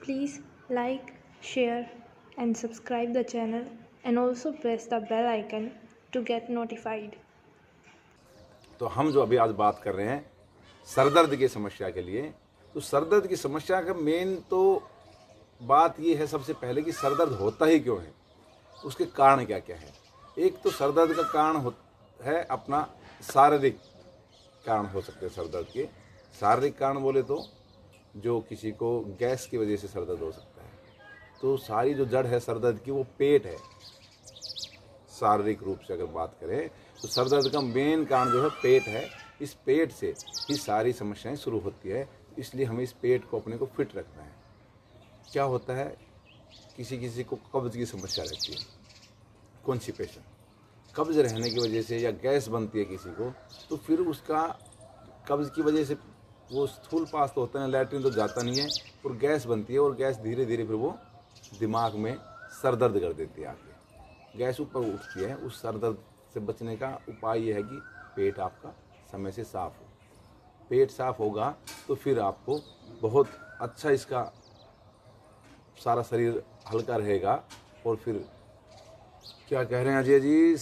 Please like, share, and subscribe the channel, and also press the bell icon to get notified. तो हम जो अभी आज बात कर रहे हैं सरदर्द की समस्या के लिए, तो सरदर्द की समस्या का मेन तो बात ये है सबसे पहले कि सरदर्द होता ही क्यों है, उसके कारण क्या क्या है। एक तो सरदर्द का कारण है अपना शारीरिक कारण हो सकते हैं सरदर्द के। शारीरिक कारण बोले तो जो किसी को गैस की वजह से सरदर्द हो सकता है, तो सारी जो जड़ है सरदर्द की वो पेट है। शारीरिक रूप से अगर बात करें तो सरदर्द का मेन कारण जो है पेट है। इस पेट से ही सारी समस्याएं शुरू होती है, इसलिए हमें इस पेट को अपने को फिट रखना है। क्या होता है, किसी किसी को कब्ज़ की समस्या रहती है, कॉन्स्टिपेशन, कब्ज़ रहने की वजह से या गैस बनती है किसी को, तो फिर उसका कब्ज़ की वजह से वो स्थूल पास तो होता है, लैट्रिन तो जाता नहीं है, और गैस बनती है, और गैस धीरे धीरे फिर वो दिमाग में सर दर्द कर देती है। आगे गैस ऊपर उठती है। उस सर दर्द से बचने का उपाय ये है कि पेट आपका समय से साफ़ हो। पेट साफ़ होगा तो फिर आपको बहुत अच्छा इसका सारा शरीर हल्का रहेगा। और फिर क्या कह रहे हैं अजय जी,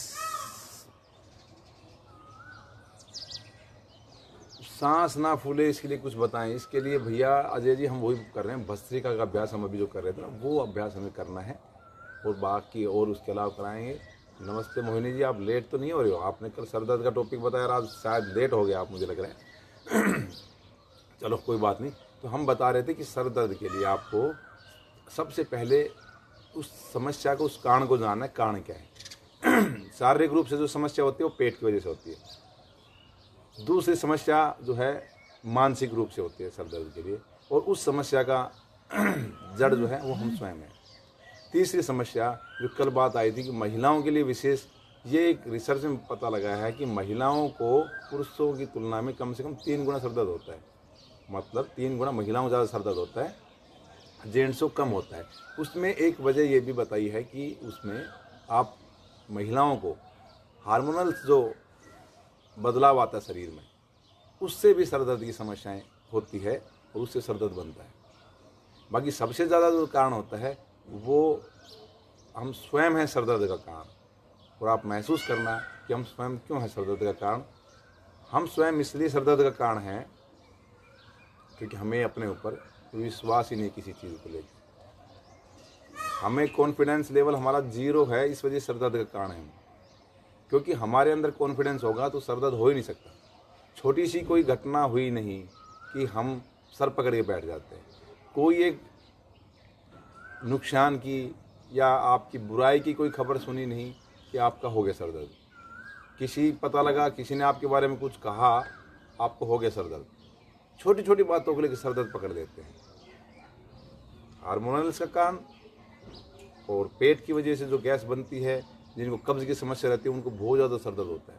सांस ना फूले इसके लिए कुछ बताएं। इसके लिए भैया अजय जी हम वही कर रहे हैं, भस्त्रिका का अभ्यास हम अभी जो कर रहे थे ना, वो अभ्यास हमें करना है, और बाकी और उसके अलावा कराएंगे। नमस्ते मोहिनी जी, आप लेट तो नहीं हो रहे हो? आपने कल सर दर्द का टॉपिक बताया, आज शायद लेट हो गया आप, मुझे लग रहा है। चलो कोई बात नहीं। तो हम बता रहे थे कि सर दर्द के लिए आपको सबसे पहले उस समस्या को, उस कारण को जानना है। कारण क्या है? शारीरिक रूप से जो समस्या होती है वो पेट की वजह से होती है। दूसरी समस्या जो है मानसिक रूप से होती है सर दर्द के लिए, और उस समस्या का जड़ जो है वो हम स्वयं हैं। तीसरी समस्या जो कल बात आई थी कि महिलाओं के लिए विशेष, ये एक रिसर्च में पता लगा है कि महिलाओं को पुरुषों की तुलना में कम से कम 3 गुना सर दर्द होता है। मतलब 3 गुना महिलाओं को ज़्यादा सर दर्द होता है, जेंट्सों को कम होता है। उसमें एक वजह ये भी बताई है कि उसमें आप महिलाओं को हार्मोनल जो बदलाव आता है शरीर में, उससे भी सर दर्द की समस्याएं होती है, और उससे सर दर्द बनता है। बाकी सबसे ज़्यादा जो कारण होता है वो हम स्वयं हैं सर दर्द का कारण। और आप महसूस करना कि हम स्वयं क्यों हैं सर दर्द का कारण। हम स्वयं इसलिए सर दर्द का कारण हैं क्योंकि हमें अपने ऊपर विश्वास ही नहीं किसी चीज़ को लेकर। हमें कॉन्फिडेंस लेवल हमारा 0 है, इस वजह से सर दर्द का कारण है। क्योंकि हमारे अंदर कॉन्फिडेंस होगा तो सर दर्द हो ही नहीं सकता। छोटी सी कोई घटना हुई नहीं कि हम सर पकड़ के बैठ जाते हैं। कोई एक नुकसान की या आपकी बुराई की कोई खबर सुनी नहीं कि आपका हो गया सर दर्द। किसी पता लगा, किसी ने आपके बारे में कुछ कहा, आपको हो गया सर दर्द। छोटी छोटी बातों को लेकर सर दर्द पकड़ लेते हैं। हार्मोनल्स का कारण और पेट की वजह से जो गैस बनती है, जिनको कब्ज़ की समस्या रहती है, उनको बहुत ज़्यादा सर दर्द होता है।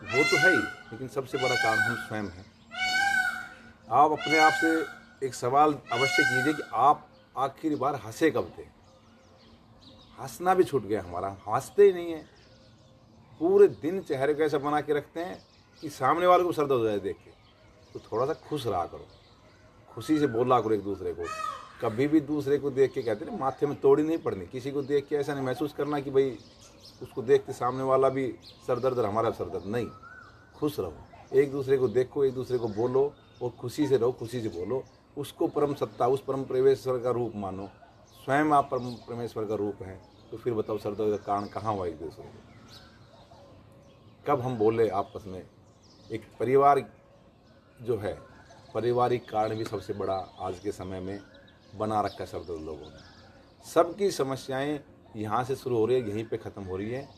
वो तो है ही, लेकिन सबसे बड़ा कारण हम स्वयं हैं। आप अपने आप से एक सवाल अवश्य कीजिए कि आप आखिरी बार हंसे कब थे? हंसना भी छूट गया हमारा, हंसते ही नहीं है। पूरे दिन चेहरे को ऐसा बना के रखते हैं कि सामने वाले को सर दर्द हो जाए देख के। तो थोड़ा सा खुश रहा करो, खुशी से बोला करो एक दूसरे को। कभी भी दूसरे को देख के, कहते हैं माथे में तोड़ी नहीं पड़नी। किसी को देख के ऐसा नहीं महसूस करना कि भाई उसको देख के सामने वाला भी सर दर्द और हमारा सर दर्द। नहीं, खुश रहो, एक दूसरे को देखो, एक दूसरे को बोलो, और खुशी से रहो, खुशी से बोलो। उसको परम सत्ता, उस परम परमेश्वर का रूप मानो। स्वयं आप परम परमेश्वर का रूप हैं, तो फिर बताओ सर दर्द का कारण कहाँ हुआ एक दूसरे को? कब हम बोले आपस में? एक परिवार जो है, पारिवारिक कारण भी सबसे बड़ा आज के समय में बना रखा है सर दर्द लोगों ने। सबकी समस्याएं यहाँ से शुरू हो रही है, यहीं पे ख़त्म हो रही है।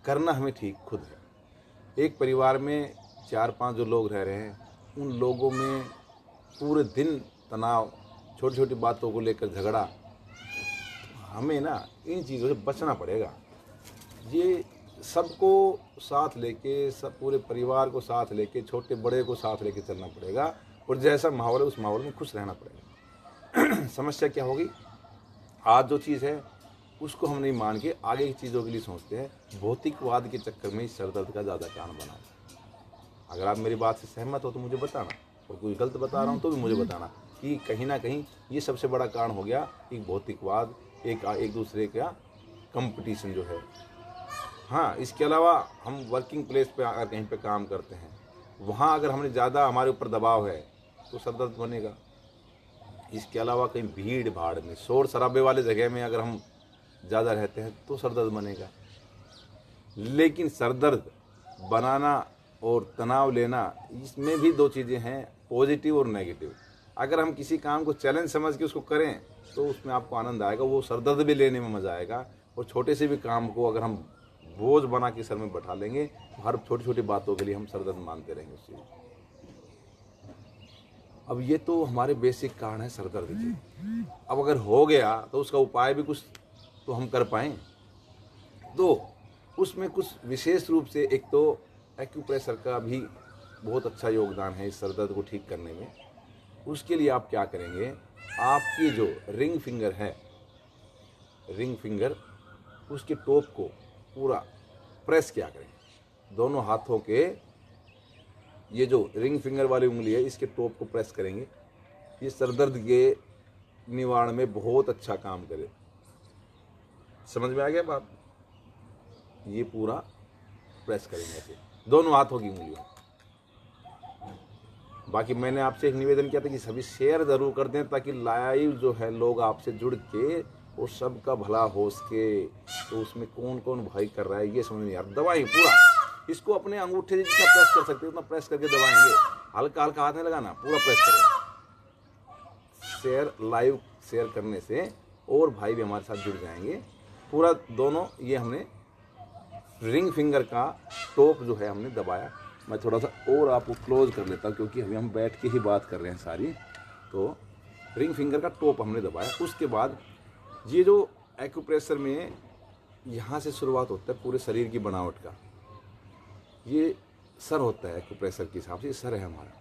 करना हमें ठीक खुद है। एक परिवार में 4-5 जो लोग रह रहे हैं, उन लोगों में पूरे दिन तनाव, छोटी छोटी बातों को लेकर झगड़ा। हमें ना इन चीज़ों से बचना पड़ेगा। ये सबको साथ लेके, सब पूरे परिवार को साथ लेके, छोटे बड़े को साथ लेके चलना पड़ेगा, और जैसा माहौल है उस माहौल में खुश रहना पड़ेगा। समस्या क्या होगी? आज जो चीज़ है उसको हम नहीं मान के आगे की चीज़ों के लिए सोचते हैं। भौतिकवाद के चक्कर में इस सर दर्द का ज़्यादा कारण बना है। अगर आप मेरी बात से सहमत हो तो मुझे बताना, और कोई गलत बता रहा हूँ तो भी मुझे बताना। कि कहीं ना कहीं ये सबसे बड़ा कारण हो गया एक भौतिकवाद, एक दूसरे का कंपटीशन जो है। हाँ, इसके अलावा हम वर्किंग प्लेस पे अगर कहीं पे काम करते हैं, वहाँ अगर हमने ज़्यादा हमारे ऊपर दबाव है तो सर दर्द बनेगा। इसके अलावा कहीं भीड़ भाड़ में, शोर शराबे वाले जगह में अगर हम ज़्यादा रहते हैं तो सर दर्द बनेगा। लेकिन सर दर्द बनाना और तनाव लेना, इसमें भी दो चीज़ें हैं, पॉजिटिव और नेगेटिव। अगर हम किसी काम को चैलेंज समझ के उसको करें तो उसमें आपको आनंद आएगा, वो सर दर्द भी लेने में मज़ा आएगा। और छोटे से भी काम को अगर हम बोझ बना के सर में बैठा लेंगे तो हर छोटी छोटी बातों के लिए हम सर दर्द मानते रहेंगे उस चीज़। अब ये तो हमारे बेसिक कारण है सर दर्द के। अब अगर हो गया तो उसका उपाय भी कुछ तो हम कर पाएँ। तो उसमें कुछ विशेष रूप से एक तो एक्यूप्रेशर का भी बहुत अच्छा योगदान है इस सर दर्द को ठीक करने में। उसके लिए आप क्या करेंगे, आपकी जो रिंग फिंगर है, रिंग फिंगर, उसके टॉप को पूरा प्रेस किया करेंगे। दोनों हाथों के ये जो रिंग फिंगर वाली उंगली है, इसके टॉप को प्रेस करेंगे। ये सर दर्द के निवारण में बहुत अच्छा काम करे। समझ में आ गया बात? ये पूरा प्रेस करेंगे ऐसे दोनों हाथों की उंगलियों। बाकी मैंने आपसे एक निवेदन किया था कि सभी शेयर जरूर कर दें ताकि लाइव जो है लोग आपसे जुड़ के और सबका भला हो सके। तो उसमें कौन कौन भाई कर रहा है ये समझ नहीं आ रहा। दबाएं पूरा इसको, अपने अंगूठे से जितना प्रेस कर सकते हैं उतना प्रेस करके दबाएंगे। हल्का हल्का हाथ नहीं लगाना, पूरा प्रेस करें। शेयर लाइव शेयर करने से और भाई भी हमारे साथ जुड़ जाएंगे। पूरा दोनों ये हमने रिंग फिंगर का टॉप जो है हमने दबाया। मैं थोड़ा सा और आपको क्लोज कर लेता हूँ क्योंकि अभी हम बैठ के ही बात कर रहे हैं सारी। तो रिंग फिंगर का टॉप हमने दबाया। उसके बाद ये जो एक्यूप्रेशर में यहाँ से शुरुआत होता है पूरे शरीर की बनावट का, ये सर होता है एक्यूप्रेशर के हिसाब से, सर है हमारा।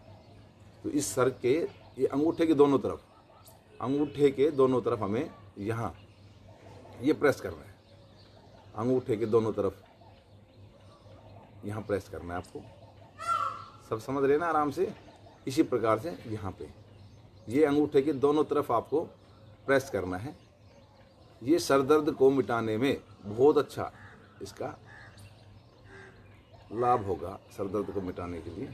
तो इस सर के ये अंगूठे के दोनों तरफ, अंगूठे के दोनों तरफ हमें यहाँ ये प्रेस करना है। अंगूठे के दोनों तरफ यहाँ प्रेस करना है आपको। सब समझ रहे ना आराम से? इसी प्रकार से यहाँ पे ये अंगूठे के दोनों तरफ आपको प्रेस करना है। ये सर दर्द को मिटाने में बहुत अच्छा इसका लाभ होगा। सर दर्द को मिटाने के लिए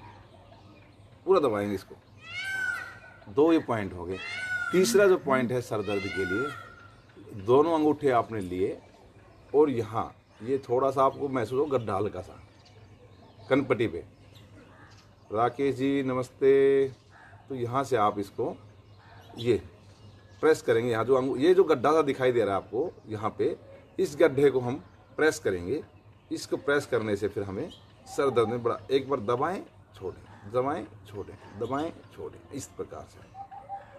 पूरा दबाएंगे इसको। दो ये पॉइंट हो गए। तीसरा जो पॉइंट है सर दर्द के लिए, दोनों अंगूठे आपने लिए और यहाँ ये थोड़ा सा आपको महसूस हो गड्ढा हल्का सा कनपट्टी पे। राकेश जी नमस्ते। तो यहाँ से आप इसको ये प्रेस करेंगे। यहाँ जो ये जो गड्ढा सा दिखाई दे रहा है आपको यहाँ पे, इस गड्ढे को हम प्रेस करेंगे। इसको प्रेस करने से फिर हमें सर दर्द में बड़ा, एक बार दबाएं छोड़ें, दबाएं छोड़ें, दबाएं छोड़ें, इस प्रकार से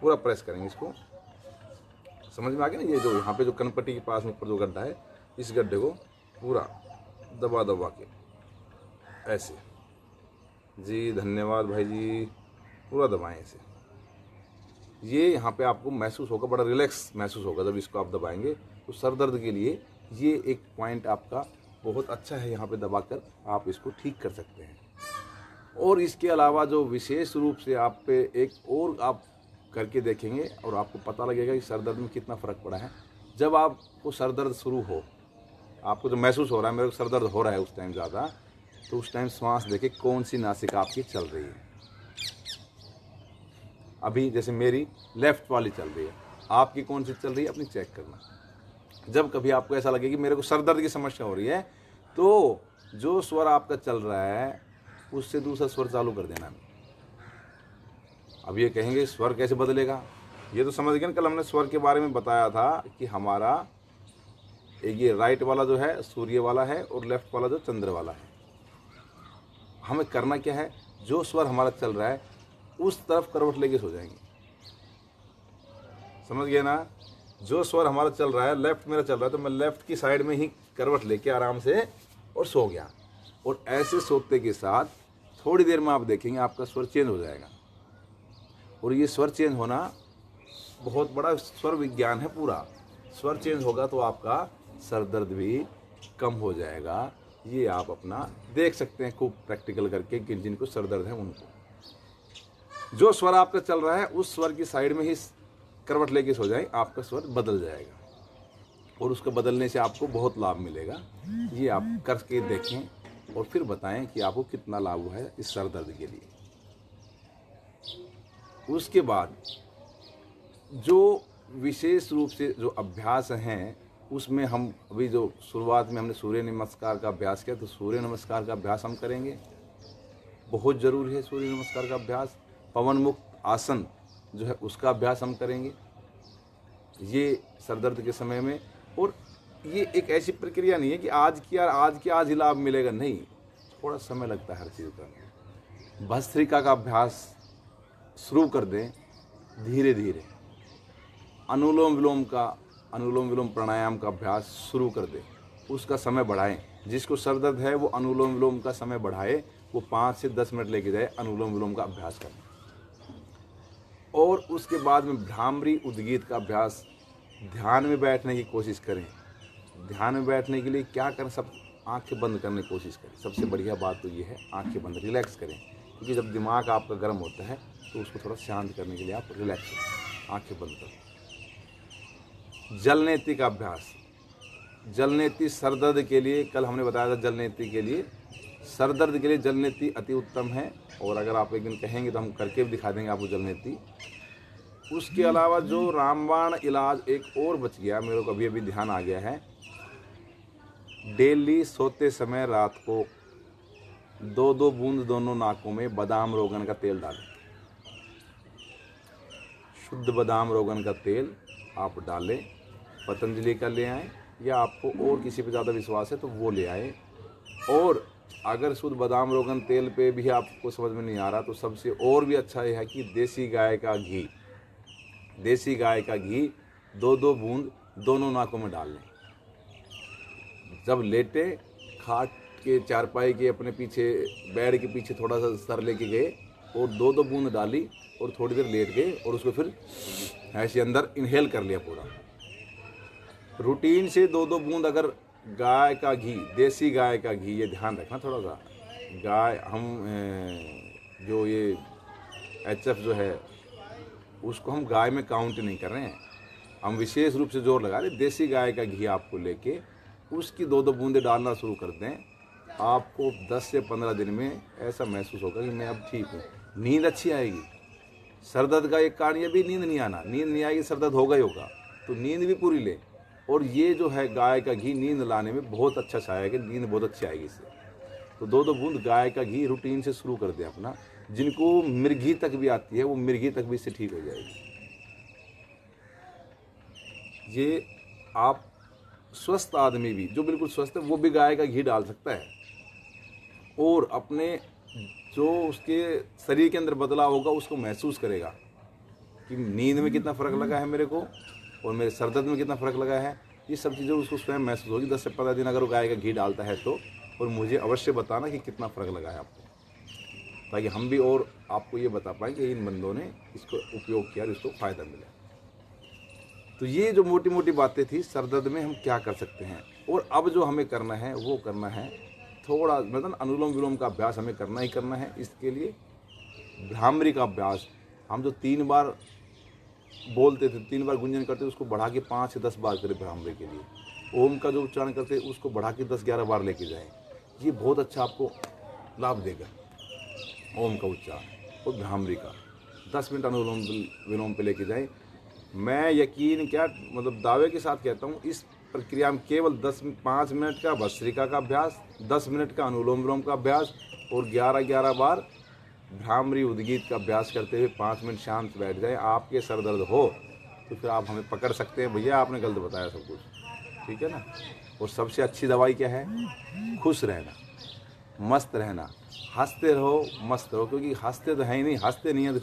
पूरा प्रेस करेंगे इसको। समझ में आ गया ना? ये जो यहाँ पे जो कनपट्टी के पास में ऊपर जो गड्ढा है, इस गड्ढे को पूरा दबा दबा के ऐसे। जी धन्यवाद भाई जी। पूरा दबाएं ऐसे। ये यहाँ पे आपको महसूस होगा, बड़ा रिलैक्स महसूस होगा जब इसको आप दबाएंगे। तो सर दर्द के लिए ये एक पॉइंट आपका बहुत अच्छा है। यहाँ पे दबाकर आप इसको ठीक कर सकते हैं। और इसके अलावा जो विशेष रूप से आप पे एक और आप करके देखेंगे और आपको पता लगेगा कि सर दर्द में कितना फ़र्क पड़ा है। जब आपको सर दर्द शुरू हो, आपको जो महसूस हो रहा है मेरे को सर दर्द हो रहा है उस टाइम ज़्यादा, तो उस टाइम श्वास देखे कौन सी नासिका आपकी चल रही है। अभी जैसे मेरी लेफ्ट वाली चल रही है, आपकी कौन सी चल रही है अपनी चेक करना। जब कभी आपको ऐसा लगे कि मेरे को सर दर्द की समस्या हो रही है, तो जो स्वर आपका चल रहा है उससे दूसरा स्वर चालू कर देना। अब ये कहेंगे स्वर कैसे बदलेगा? ये तो समझ गए ना, कल हमने स्वर के बारे में बताया था कि हमारा ये राइट वाला जो है सूर्य वाला है और लेफ्ट वाला जो चंद्र वाला है। हमें करना क्या है, जो स्वर हमारा चल रहा है उस तरफ करवट लेके सो जाएंगे। समझ गए ना? जो स्वर हमारा चल रहा है, लेफ्ट मेरा चल रहा है तो मैं लेफ्ट की साइड में ही करवट लेके आराम से और सो गया। और ऐसे सोते के साथ थोड़ी देर में आप देखेंगे आपका स्वर चेंज हो जाएगा। और ये स्वर चेंज होना बहुत बड़ा स्वर विज्ञान है पूरा। स्वर चेंज होगा तो आपका सर दर्द भी कम हो जाएगा। ये आप अपना देख सकते हैं खूब प्रैक्टिकल करके कि जिनको सर दर्द है उनको। जो स्वर आपका चल रहा है उस स्वर की साइड में ही करवट लेके सो जाएं, आपका स्वर बदल जाएगा और उसका बदलने से आपको बहुत लाभ मिलेगा। ये आप करके देखें और फिर बताएं कि आपको कितना लाभ हुआ है इस सर दर्द के लिए। उसके बाद जो विशेष रूप से जो अभ्यास हैं उसमें हम अभी जो शुरुआत में हमने सूर्य नमस्कार का अभ्यास किया, तो सूर्य नमस्कार का अभ्यास हम करेंगे, बहुत ज़रूरी है सूर्य नमस्कार का अभ्यास। पवन मुक्त आसन जो है उसका अभ्यास हम करेंगे ये सर दर्द के समय में। और ये एक ऐसी प्रक्रिया नहीं है कि आज ही लाभ मिलेगा, नहीं, थोड़ा समय लगता है हर चीज़ करने। भस्त्रिका का अभ्यास शुरू कर दें धीरे धीरे, अनुलोम विलोम प्राणायाम का अभ्यास शुरू कर दें, उसका समय बढ़ाएं। जिसको सर दर्द है वो अनुलोम विलोम का समय बढ़ाए, वो 5 से 10 मिनट लेके जाए अनुलोम विलोम का अभ्यास करें। और उसके बाद में भ्रामरी उद्गीत का अभ्यास, ध्यान में बैठने की कोशिश करें। ध्यान में बैठने के लिए क्या करें, सब आंखें बंद करने की कोशिश करें। सबसे बढ़िया बात तो ये है आंखें बंद, रिलैक्स करें, क्योंकि जब दिमाग आपका गर्म होता है तो उसको थोड़ा शांत करने के लिए आप रिलैक्स करें, आंखें बंद करें। जलनेति का अभ्यास, जलनेति सर दर्द के लिए, कल हमने बताया था जलनेति के लिए, सर दर्द के लिए जलनेति अति उत्तम है। और अगर आप एक दिन कहेंगे तो हम करके भी दिखा देंगे आपको जलनेति। उसके अलावा जो रामबाण इलाज एक और बच गया, मेरे को अभी ध्यान आ गया है, डेली सोते समय रात को 2-2 बूंद दोनों नाकों में बादाम रोगन का तेल डालें। शुद्ध बादाम रोगन का तेल आप डालें, पतंजलि का ले आएँ या आपको और किसी पे ज़्यादा विश्वास है तो वो ले आए। और अगर शुद्ध बादाम रोगन तेल पे भी आपको समझ में नहीं आ रहा तो सबसे और भी अच्छा यह है कि देसी गाय का घी 2-2 बूंद दोनों नाकों में डाल लें। जब लेटे खाट के चारपाई के अपने पीछे बेड के पीछे थोड़ा सा सर लेके गए और 2-2 बूंद डाली और थोड़ी देर लेट गए और उसको फिर ऐसे अंदर इनहेल कर लिया पूरा। रूटीन से 2-2 बूंद अगर गाय का घी, देसी गाय का घी, ये ध्यान रखना थोड़ा सा, गाय हम जो ये HF जो है उसको हम गाय में काउंट नहीं कर रहे हैं, हम विशेष रूप से जोर लगा रहे। देसी गाय का घी आपको लेके उसकी 2-2 बूंदे डालना शुरू कर दें, आपको 10 से 15 दिन में ऐसा महसूस होगा कि मैं अब ठीक हूँ। नींद अच्छी आएगी। सर दर्द का एक कारण ये भी नींद नहीं आना, नींद नहीं आएगी सर दर्द होगा ही होगा, तो नींद भी पूरी ले। और ये जो है गाय का घी नींद लाने में बहुत अच्छा सहायक है, नींद बहुत अच्छी आएगी इससे। तो 2-2 बूंद गाय का घी रूटीन से शुरू कर दें अपना। जिनको मिर्गी तक भी आती है वो मिर्गी तक भी इससे ठीक हो जाएगी। ये आप स्वस्थ आदमी भी, जो बिल्कुल स्वस्थ है, वो भी गाय का घी डाल सकता है और अपने जो उसके शरीर के अंदर बदलाव होगा उसको महसूस करेगा कि नींद में कितना फ़र्क लगा है मेरे को और मेरे सर दर्द में कितना फ़र्क लगा है। ये सब चीज़ें उसको स्वयं महसूस होगी 10 से 15 दिन अगर वो गाय का घी डालता है तो। और मुझे अवश्य बताना कि कितना फ़र्क लगा है आपको, ताकि हम भी और आपको ये बता पाएँ कि इन बंदों ने इसको उपयोग किया और इसको फ़ायदा मिला। तो ये जो मोटी मोटी बातें थी सर दर्द में हम क्या कर सकते हैं। और अब जो हमें करना है वो करना है थोड़ा, मतलब अनुलोम विलोम का अभ्यास हमें करना ही करना है। इसके लिए भ्रामरी का अभ्यास, हम जो 3 बार बोलते थे, 3 बार गुंजन करते, उसको बढ़ा के 5 से 10 बार करें भ्रामरी के लिए। ओम का जो उच्चारण करते उसको बढ़ा के 10-11 बार लेके जाएं। ये बहुत अच्छा आपको लाभ देगा, ओम का उच्चारण और भ्रामरी का। 10 मिनट अनुलोम विलोम पे लेके जाएं। मैं यकीन क्या, मतलब दावे के साथ कहता हूँ, इस प्रक्रिया में केवल 5 मिनट का भस्त्रिका का अभ्यास, 10 मिनट का अनुलोम विलोम का अभ्यास और 11-11 बार भ्रामरी उद्गीत का अभ्यास करते हुए 5 मिनट शांत बैठ जाए। आपके सर दर्द हो तो फिर आप हमें पकड़ सकते हैं, भैया आपने गलत बताया सब कुछ, ठीक है ना। और सबसे अच्छी दवाई क्या है? खुश रहना, मस्त रहना, हंसते रहो, मस्त रहो, क्योंकि हंसते तो है ही नहीं, हंसते नहीं है तो